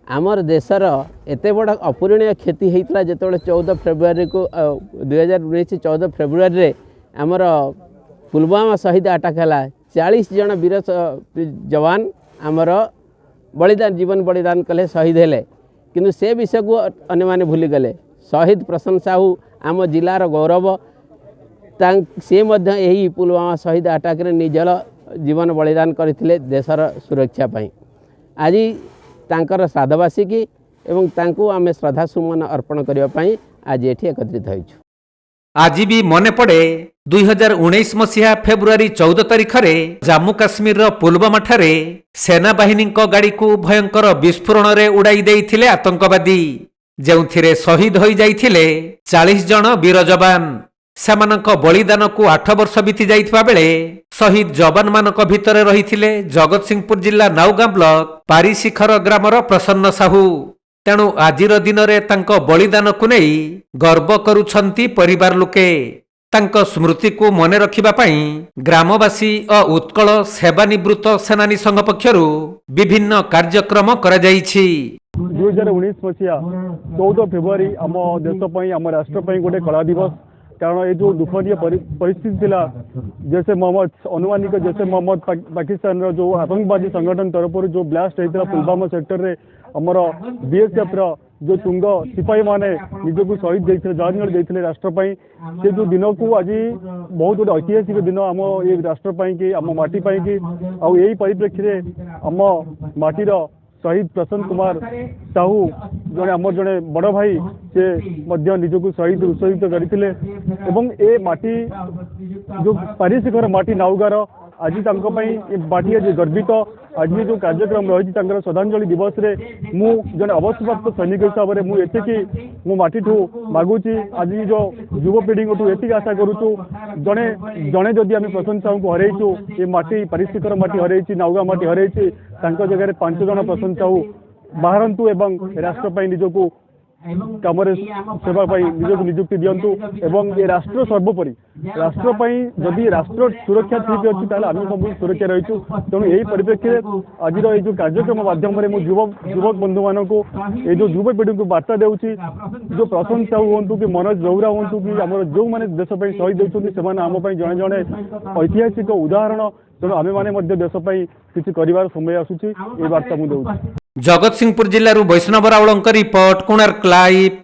आमर देशर एत बड़ अपूरणीय क्षति होता जो 14 फेब्रुआरी को 2019 14 फेब्रुआरी रे आमर पुलवामा शहीद अटैक है 40 जन वीर जवान आमर बलिदान जीवन बलिदान कले शहीद हेले किंतु से विषय को अन्य माने भूली गले। शहीद प्रसन्न साहू आम जिलार गौरव से यही पुलवामा शहीद अटैक रे निजर जीवन बलिदान करथिले देशर सुरक्षा पाई। आज तांकर श्राद्धवार्षिकी एवं तांको आमे श्रद्धा सुमन अर्पण करिया पाई आज एठी एकत्रित होइछु। आज भी मन पड़े 2019 मसीहा फेब्रुआरी 14 तारिख रे जम्मू काश्मीर पुलवामा ठारे सेना बाहिनी गाड़ी को भयंकर विस्फोरण रे उड़ाई देइथिले आतंकवादी जेउथिरे शहीद होई जाइथिले 40 जन वीर जवान। सेमानक बलिदान को 8 वर्ष बीती जाइथिबा बेले शहीद जवान मानक भितरे रहिथिले जगतसिंहपुर जिला नाउगां ब्लॉक पारिशिखर ग्रामर प्रसन्न साहू। तेणु आजिर दिन रे तांको बलिदान को नहीं गर्व करुछंती परिवार लोके। तांको स्मृति को मने रखिबा पाई ग्रामवासी और उत्कल सेवानिवृत्त सेनानी संघ पक्षरु विभिन्न कार्यक्रम करा जाइछि। 2019 मसीहा 14 फेब्रुआरी आम देश पई आम राष्ट्र पई गोटे कला दिवस। कारण ये जो दुखनीय परिस्थिति थिला जैसे मोहम्मद अनुमानिक जैसे मोहम्मद पाकिस्तान रो जो आतंकवादी संगठन तरफ जो ब्लास्ट होता पुलवामा सेक्टर रे हमर बीएसएफ रो जो तुंग सिपाही माने निजको शहीद देते जवान देते राष्ट्र पई से जो दिन को आज बहुत गोटे ऐतिहासिक दिन आम ये राष्ट्र पई कि आम माटी पई कि आ यही परिप्रेक्षी आम माटीर शहीद प्रसन्न कुमार साहू जड़े आम जड़े बड़ भाई से निजको शहीद उत्सर्गित करते एवं ए माटी जो पारिशिखर माटी नाउगार आज माटी आज गर्वित। आज जो कार्यक्रम रही श्रद्धांजलि दिवस रे मु जने अवसरप्राप्त सैनिक हिसाब से मुझे मो माटी ठू मागुची आज जो युवपीढ़ी ठू एति आशा करूँ जड़े जड़े जदि आम प्रसन्न साहू को हरइचु ये माटी पारिशिखर माटी हरइची नाउगा माटी हरइची जगह 5 जन प्रसन्न साहू बाहरतु एवं राष्ट्र निजको कम सेवा निजक निजुक्ति दिंतु एवं ये राष्ट्र सर्वोपरि राष्ट्र जदि राष्ट्र सुरक्षा ठीक अच्छी आम सब सुरक्षा रहीचु। तेणु यही परिप्रेक्षी आज जो कार्यक्रम माध्यम युवक बंधु मान को ये जो युवपीढ़ी को बार्ता देउछि जो प्रसन्न साहू हूँ कि मनोज बेहुरा हूँ कि आम जो मैंने देश शहीद होती से आम जड़े जड़े ऐतिहासिक उदाहरण। तेणु आमे माने देश किसी कर समय आसूची ये बार्ता मुझे। जगतसिंहपुर जिल्लारू वैष्णव रावलଙ୍କ रिपोर्ट कोणार्क लाइव।